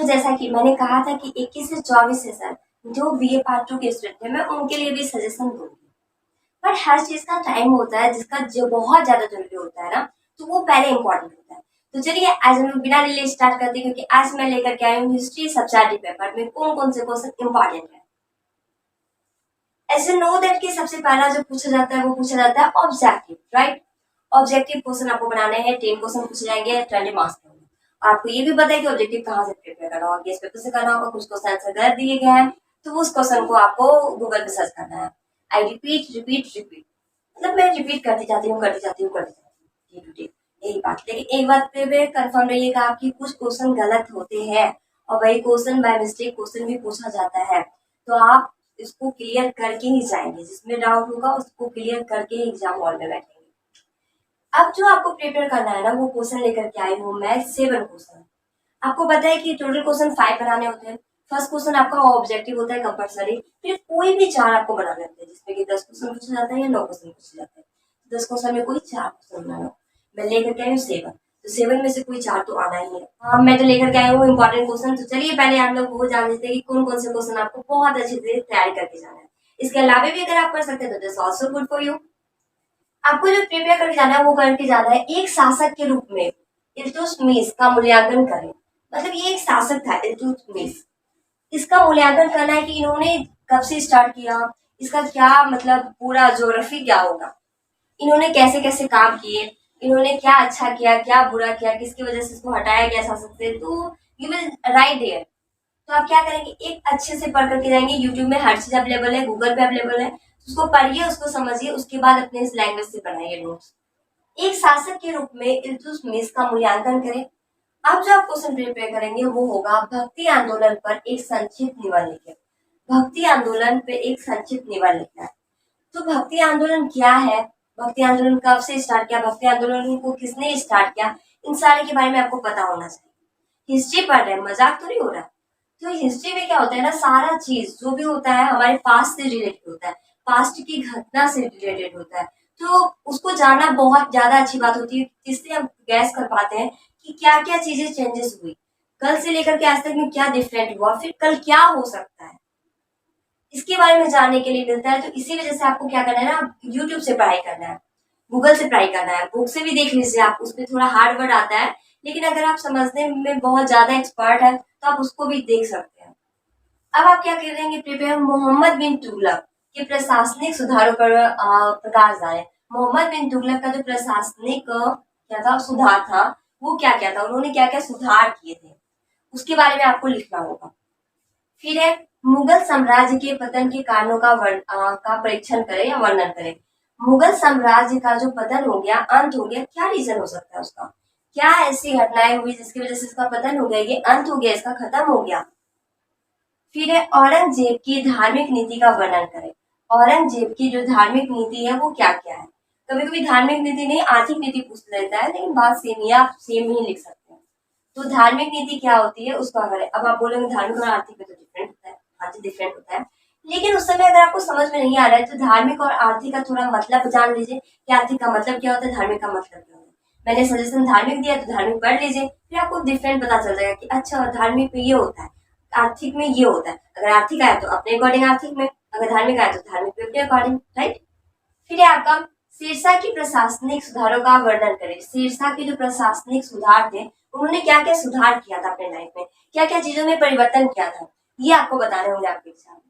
तो जैसा कि मैंने कहा था कि 21 से 24 सेशन जो बीए पार्ट 2 के स्टूडेंट हैं, मैं उनके लिए भी सजेशन दूँगी। पर हर चीज़ का टाइम होता है जिसका जो बहुत ज़्यादा ज़रूरी होता है ना, तो वो पहले इम्पोर्टेंट होता है। तो चलिए आज हम लोग बिना डिले स्टार्ट करते हैं, क्योंकि आज मैं लेकर के आई हूँ हिस्ट्री सब्जेक्ट पेपर में कौन-कौन से क्वेश्चन इम्पोर्टेंट है। ऐसे नो दैट कि सबसे पहला जो पूछा जाता है वो पूछा जाता है ऑब्जेक्टिव, राइट? ऑब्जेक्टिव क्वेश्चन आपको बनाने हैं, 10 क्वेश्चन पूछे जाएंगे 20 मार्क्स के होंगे। आपको ये भी पता है कि ऑब्जेक्टिव कहाँ से प्रिपेयर करना होगा, गेस पेपर से करना होगा। कुछ क्वेश्चन आंसर गलत दिए गए हैं तो उस क्वेश्चन को आपको गूगल पे सर्च करना है। आई रिपीट रिपीट रिपीट, मतलब मैं रिपीट करती जाती हूँ करती जाती हूँ करती जाती हूँ डे टू डे, यही बात। लेकिन एक बात पे कंफर्म रहिएगा, आपकी कुछ क्वेश्चन गलत होते हैं और वही क्वेश्चन बाय मिस्टेक क्वेश्चन भी पूछा जाता है, तो आप इसको क्लियर करके ही जाएंगे। जिसमें डाउट होगा उसको क्लियर करके ही एग्जाम हॉल में बैठेंगे। अब जो आपको प्रिपेयर करना है ना, वो क्वेश्चन लेकर के आई हूँ मैं 7 क्वेश्चन। आपको पता है कि टोटल क्वेश्चन 5 बनाने होते हैं। फर्स्ट क्वेश्चन आपका ऑब्जेक्टिव होता है कंपलसरी, फिर कोई भी 4 आपको बनाने होते हैं, जिसमें कि 10 क्वेश्चन पूछा जाता है या 9 क्वेश्चन पूछे जाते हैं। 10 क्वेश्चन में कोई 4 क्वेश्चन बनाना। मैं लेकर के आई हूँ 7, तो 7 में से कोई 4 तो आना ही है। हाँ, मैं तो लेकर के आई हूँ इंपॉर्टेंट क्वेश्चन। तो चलिए पहले आप लोग वो जान लेते हैं कि कौन कौन से क्वेश्चन आपको बहुत अच्छे से तैयारी करके जाना है। इसके अलावा भी अगर आप कर सकते हैं तो this also good for you. आपको जो प्रिपेयर करके जाना है वो करके जाना है एक शासक के रूप में इल्तुतमिश का मूल्यांकन करें। मतलब ये एक शासक था इल्तुतमिश, इसका मूल्यांकन करना है कि इन्होंने कब से स्टार्ट किया, इसका क्या मतलब पूरा ज्योग्राफी क्या होगा, इन्होंने कैसे कैसे काम किए, इन्होंने क्या अच्छा किया क्या बुरा किया, किसकी वजह से इसको हटाया गया शासक से। तो यू विल राइट देयर। तो आप क्या करेंगे, एक अच्छे से पढ़ करके जाएंगे। यूट्यूब में हर चीज अवेलेबल है, गूगल पे अवेलेबल है, उसको पढ़िए, उसको समझिए, उसके बाद अपने इस लैंग्वेज से बनाइए नोट्स। एक शासक के रूप में इल्तुतमिश का मूल्यांकन करें। अब जो आप क्वेश्चन प्रिपेयर करेंगे वो होगा भक्ति आंदोलन पर एक संक्षिप्त निबंध लिखें। भक्ति आंदोलन पे एक संक्षिप्त निबंध लिखना है। तो भक्ति आंदोलन क्या है, भक्ति आंदोलन कब से स्टार्ट किया, भक्ति आंदोलन को किसने स्टार्ट किया, इन सारे के बारे में आपको पता होना चाहिए। हिस्ट्री पढ़ रहे हैं, मजाक तो नहीं हो रहा। तो हिस्ट्री में क्या होता है ना, सारा चीज जो भी होता है हमारे पास्ट से रिलेटेड होता है, पास्ट की घटना से रिलेटेड होता है। तो उसको जानना बहुत ज्यादा अच्छी बात होती है, जिससे हम गैस कर पाते हैं कि क्या क्या चीजें चेंजेस हुई, कल से लेकर के आज तक में क्या डिफरेंट हुआ, फिर कल क्या हो सकता है, इसके बारे में जानने के लिए मिलता है। तो इसी वजह से आपको क्या करना है ना, यूट्यूब से पढ़ाई करना है, गूगल से पढ़ाई करना है, बुक से भी देख लीजिए आप, उसमें थोड़ा हार्ड वर्ड आता है, लेकिन अगर आप समझने में बहुत ज्यादा एक्सपर्ट है तो आप उसको भी देख सकते हैं। अब आप क्या करेंगे, प्रिपेयर मोहम्मद बिन तुगलक के प्रशासनिक सुधारों पर प्रकाश डालें। मोहम्मद बिन तुगलक का जो प्रशासनिक क्या था सुधार था, वो क्या क्या था, उन्होंने क्या क्या सुधार किए थे, उसके बारे में आपको लिखना होगा। फिर है मुगल साम्राज्य के पतन के कारणों का परीक्षण करें या वर्णन करें। मुगल साम्राज्य का जो पतन हो गया, अंत हो गया, क्या रीजन हो सकता है उसका, क्या ऐसी घटनाएं हुई जिसकी वजह से इसका पतन हो गया, ये अंत हो गया, इसका खत्म हो गया। फिर है औरंगजेब की धार्मिक नीति का वर्णन करें। औरंगजेब की जो धार्मिक नीति है वो क्या क्या है। कभी कभी धार्मिक नीति नहीं आर्थिक नीति पूछ लेता है, लेकिन बात सेम ही, आप सेम ही लिख सकते हैं। तो धार्मिक नीति क्या होती है उसको करें। अब आप बोलेंगे धार्मिक और आर्थिक में तो डिफरेंट होता है, हाँ जी डिफरेंट होता है, लेकिन उस समय अगर आपको समझ में नहीं आ रहा है तो धार्मिक और आर्थिक का थोड़ा मतलब जान लीजिए कि आर्थिक का मतलब क्या होता है, धार्मिक का मतलब क्या होता है। मैंने सजेशन धार्मिक दिया तो धार्मिक पढ़ लीजिए, फिर आपको डिफरेंट पता चल जाएगा कि अच्छा धार्मिक में ये होता है, आर्थिक में ये होता है। अगर आर्थिक आया तो अपने अकॉर्डिंग आर्थिक में, अगर धार्मिक आया तो धार्मिक में अपने अकॉर्डिंग, राइट। फिर है आपका सिरसा की प्रशासनिक सुधारों का वर्णन करें। सिरसा के जो प्रशासनिक सुधार थे, उन्होंने क्या क्या सुधार किया था अपने लाइफ में, क्या क्या चीजों में परिवर्तन किया था, ये आपको बताने होंगे आपके एग्जाम में।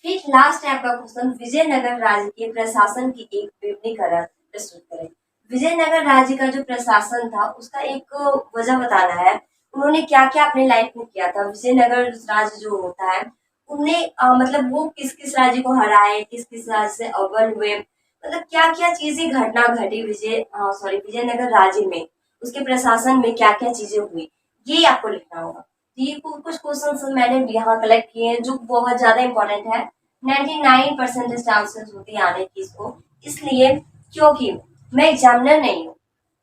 फिर लास्ट है आपका क्वेश्चन, विजयनगर राज्य के प्रशासन की एक विवरणीकरण प्रस्तुत करें। विजयनगर राज्य का जो प्रशासन था उसका एक वजह बताना है, उन्होंने क्या क्या अपने लाइफ में किया था। विजयनगर राज्य जो होता है उनने मतलब वो किस किस राज्य को हराए, किस किस राज्य से अव्वल हुए, मतलब क्या क्या चीजें घटना घटी विजयनगर राज्य में, उसके प्रशासन में क्या क्या चीजें हुई, ये आपको लिखना होगा। तो ये कुछ क्वेश्चन मैंने यहाँ कलेक्ट किए हैं जो बहुत ज्यादा इंपॉर्टेंट है। 99% चांसेस होती है आने की इसको, इसलिए क्योंकि मैं एग्जामिनर नहीं हूँ,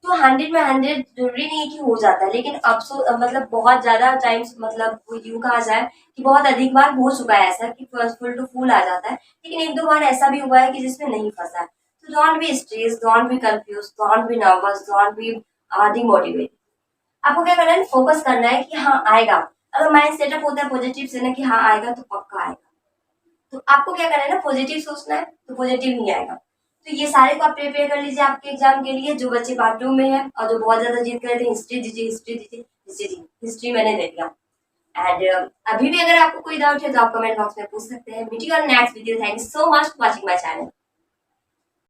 तो 100 में 100 जरूरी नहीं है कि हो जाता है, लेकिन अफसोस मतलब बहुत ज्यादा टाइम्स मतलब वो यूं कहा जाए कि बहुत अधिक बार हो चुका है ऐसा कि फुल टू फुल आ जाता है, लेकिन एक दो बार ऐसा भी हुआ है कि जिसमें नहीं फंसा है। तो don't be stress, don't be confuse, don't be nervous, don't be demotivated. आपको क्या करना है, फोकस करना है कि हाँ आएगा, अगर माइंड सेटअप होता है पॉजिटिव से ना कि हाँ आएगा तो पक्का आएगा, तो आपको क्या करना है ना, पॉजिटिव सोचना है तो पॉजिटिव ही आएगा। तो ये सारे को आप प्रिपेयर कर लीजिए आपके एग्जाम के लिए। जो बच्चे पार्ट 2 में है और जो बहुत ज्यादा जिद कर रहे थे हिस्ट्री दीजिए, हिस्ट्री दीजिए, हिस्ट्री मैंने दे दिया। एंड अभी भी अगर आपको कोई डाउट है तो आप कमेंट बॉक्स में पूछ सकते हैं। मीटिंग और next video. Thank you so much for watching my channel.